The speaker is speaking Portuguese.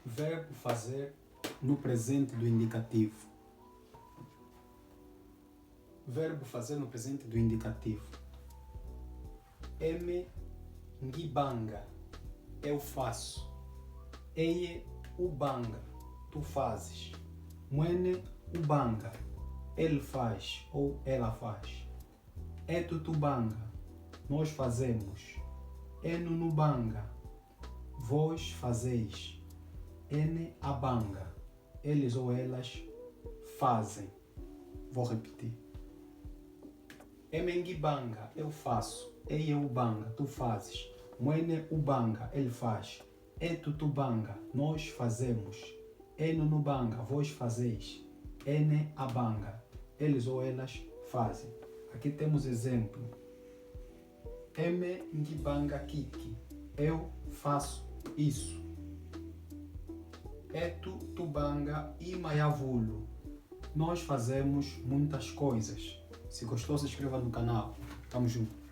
Verbo fazer no presente do indicativo. Verbo fazer no presente do indicativo. Eme ngibanga, eu faço. Eye ubanga, tu fazes. Mwene ubanga, ele faz ou ela faz. Etu tubanga, nós fazemos. Enu nubanga, vós fazeis. Ene abanga, eles ou elas fazem. Vou repetir. Emengibanga, eu faço. Eye ubanga, tu fazes. Mwene ubanga, ele faz. Etu tubanga, nós fazemos. Enu nubanga, vós fazeis. Ene abanga, eles ou elas fazem. Aqui temos exemplo. Eme ngibanga kiki, eu faço isso. Etu tubanga imayavulu, nós fazemos muitas coisas. Se gostou, se inscreva no canal. Tamo junto.